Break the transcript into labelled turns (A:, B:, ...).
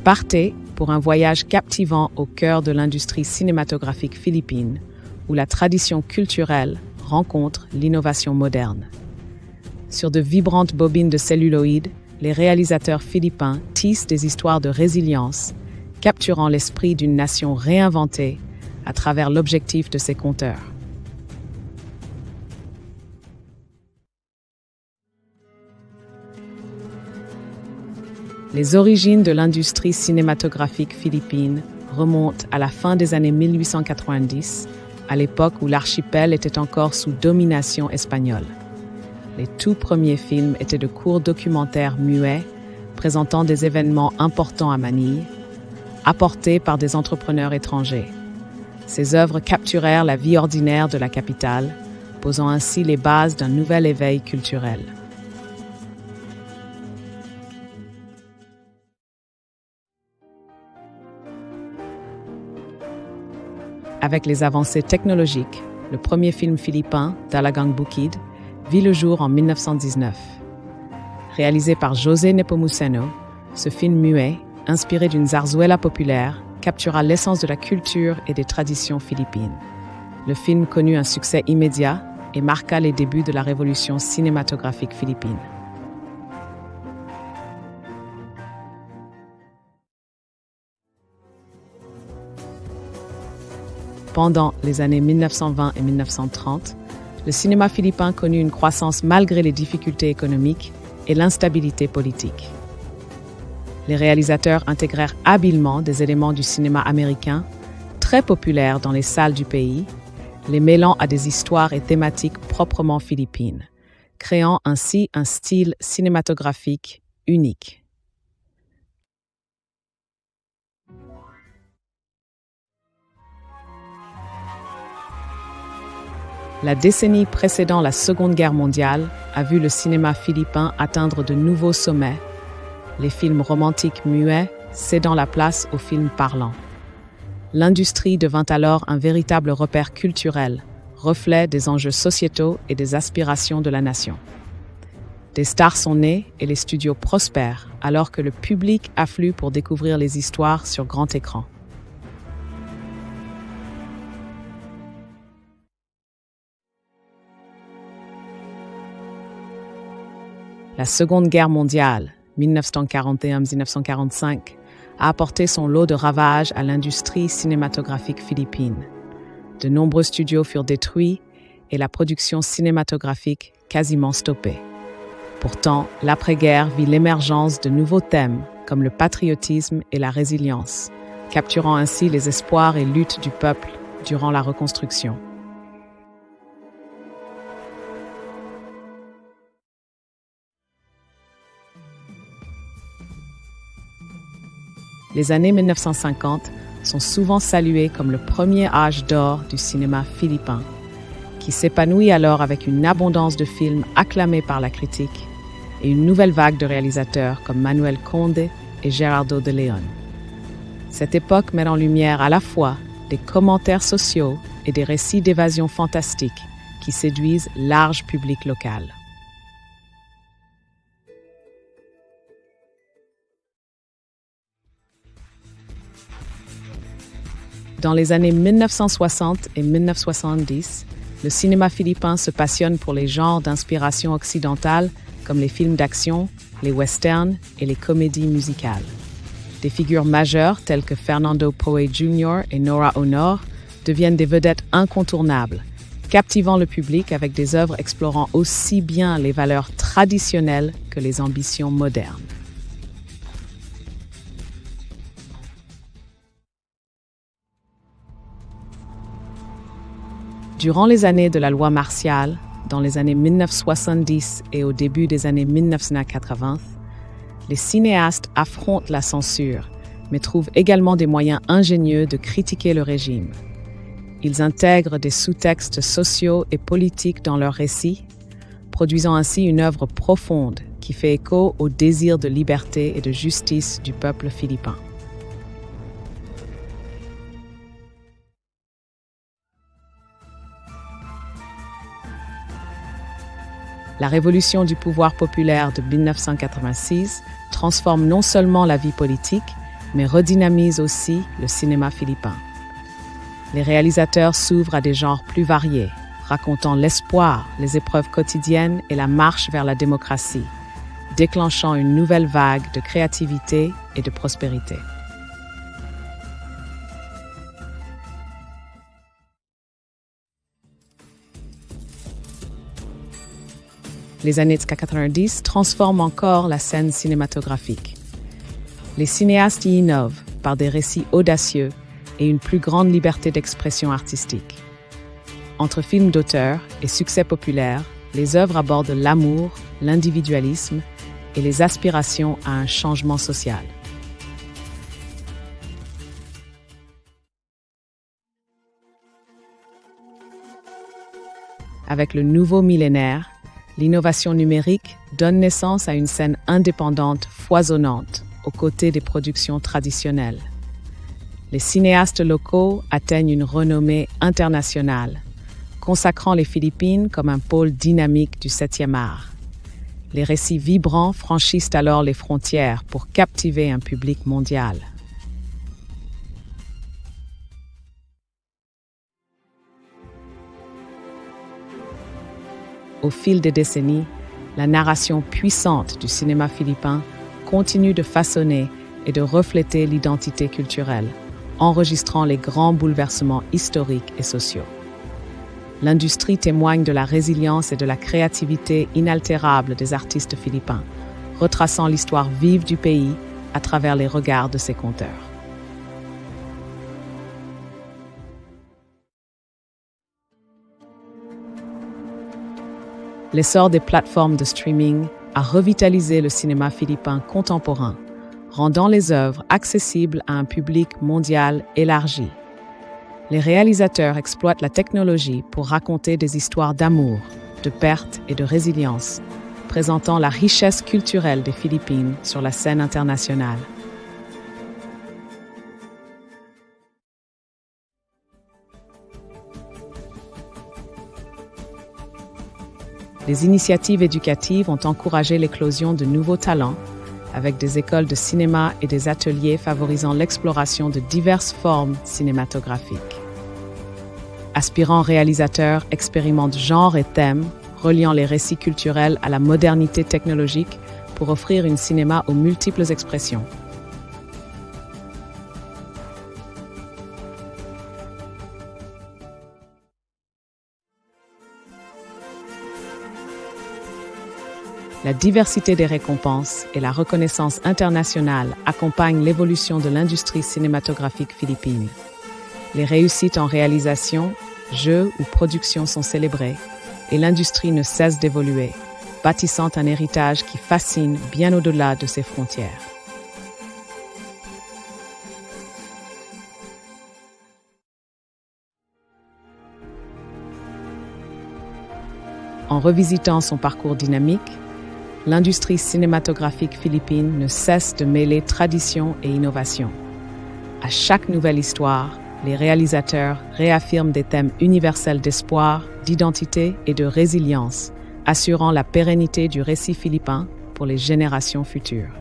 A: Partez pour un voyage captivant au cœur de l'industrie cinématographique philippine, où la tradition culturelle rencontre l'innovation moderne. Sur de vibrantes bobines de celluloïd, les réalisateurs philippins tissent des histoires de résilience, capturant l'esprit d'une nation réinventée à travers l'objectif de ses conteurs. Les origines de l'industrie cinématographique philippine remontent à la fin des années 1890, à l'époque où l'archipel était encore sous domination espagnole. Les tout premiers films étaient de courts documentaires muets présentant des événements importants à Manille, apportés par des entrepreneurs étrangers. Ces œuvres capturèrent la vie ordinaire de la capitale, posant ainsi les bases d'un nouvel éveil culturel. Avec les avancées technologiques, le premier film philippin, Talagang Bukid, vit le jour en 1919. Réalisé par José Nepomuceno, ce film muet, inspiré d'une zarzuela populaire, captura l'essence de la culture et des traditions philippines. Le film connut un succès immédiat et marqua les débuts de la révolution cinématographique philippine. Pendant les années 1920 et 1930, le cinéma philippin connut une croissance malgré les difficultés économiques et l'instabilité politique. Les réalisateurs intégrèrent habilement des éléments du cinéma américain, très populaires dans les salles du pays, les mêlant à des histoires et thématiques proprement philippines, créant ainsi un style cinématographique unique. La décennie précédant la Seconde Guerre mondiale a vu le cinéma philippin atteindre de nouveaux sommets, les films romantiques muets cédant la place aux films parlants. L'industrie devint alors un véritable repère culturel, reflet des enjeux sociétaux et des aspirations de la nation. Des stars sont nées et les studios prospèrent alors que le public afflue pour découvrir les histoires sur grand écran. La Seconde Guerre mondiale, 1941-1945, a apporté son lot de ravages à l'industrie cinématographique philippine. De nombreux studios furent détruits et la production cinématographique quasiment stoppée. Pourtant, l'après-guerre vit l'émergence de nouveaux thèmes comme le patriotisme et la résilience, capturant ainsi les espoirs et luttes du peuple durant la reconstruction. Les années 1950 sont souvent saluées comme le premier âge d'or du cinéma philippin, qui s'épanouit alors avec une abondance de films acclamés par la critique et une nouvelle vague de réalisateurs comme Manuel Conde et Gerardo de León. Cette époque met en lumière à la fois des commentaires sociaux et des récits d'évasion fantastiques qui séduisent large public local. Dans les années 1960 et 1970, le cinéma philippin se passionne pour les genres d'inspiration occidentale comme les films d'action, les westerns et les comédies musicales. Des figures majeures telles que Fernando Poe Jr. et Nora Honor deviennent des vedettes incontournables, captivant le public avec des œuvres explorant aussi bien les valeurs traditionnelles que les ambitions modernes. Durant les années de la loi martiale, dans les années 1970 et au début des années 1980, les cinéastes affrontent la censure, mais trouvent également des moyens ingénieux de critiquer le régime. Ils intègrent des sous-textes sociaux et politiques dans leurs récits, produisant ainsi une œuvre profonde qui fait écho au désir de liberté et de justice du peuple philippin. La révolution du pouvoir populaire de 1986 transforme non seulement la vie politique, mais redynamise aussi le cinéma philippin. Les réalisateurs s'ouvrent à des genres plus variés, racontant l'espoir, les épreuves quotidiennes et la marche vers la démocratie, déclenchant une nouvelle vague de créativité et de prospérité. Les années 90 transforment encore la scène cinématographique. Les cinéastes y innovent par des récits audacieux et une plus grande liberté d'expression artistique. Entre films d'auteur et succès populaire, les œuvres abordent l'amour, l'individualisme et les aspirations à un changement social. Avec le nouveau millénaire, l'innovation numérique donne naissance à une scène indépendante foisonnante aux côtés des productions traditionnelles. Les cinéastes locaux atteignent une renommée internationale, consacrant les Philippines comme un pôle dynamique du 7e art. Les récits vibrants franchissent alors les frontières pour captiver un public mondial. Au fil des décennies, la narration puissante du cinéma philippin continue de façonner et de refléter l'identité culturelle, enregistrant les grands bouleversements historiques et sociaux. L'industrie témoigne de la résilience et de la créativité inaltérable des artistes philippins, retraçant l'histoire vive du pays à travers les regards de ses conteurs. L'essor des plateformes de streaming a revitalisé le cinéma philippin contemporain, rendant les œuvres accessibles à un public mondial élargi. Les réalisateurs exploitent la technologie pour raconter des histoires d'amour, de perte et de résilience, présentant la richesse culturelle des Philippines sur la scène internationale. Les initiatives éducatives ont encouragé l'éclosion de nouveaux talents, avec des écoles de cinéma et des ateliers favorisant l'exploration de diverses formes cinématographiques. Aspirants réalisateurs expérimentent genre et thèmes, reliant les récits culturels à la modernité technologique pour offrir un cinéma aux multiples expressions. La diversité des récompenses et la reconnaissance internationale accompagnent l'évolution de l'industrie cinématographique philippine. Les réussites en réalisation, jeux ou production sont célébrées et l'industrie ne cesse d'évoluer, bâtissant un héritage qui fascine bien au-delà de ses frontières. En revisitant son parcours dynamique, l'industrie cinématographique philippine ne cesse de mêler tradition et innovation. À chaque nouvelle histoire, les réalisateurs réaffirment des thèmes universels d'espoir, d'identité et de résilience, assurant la pérennité du récit philippin pour les générations futures.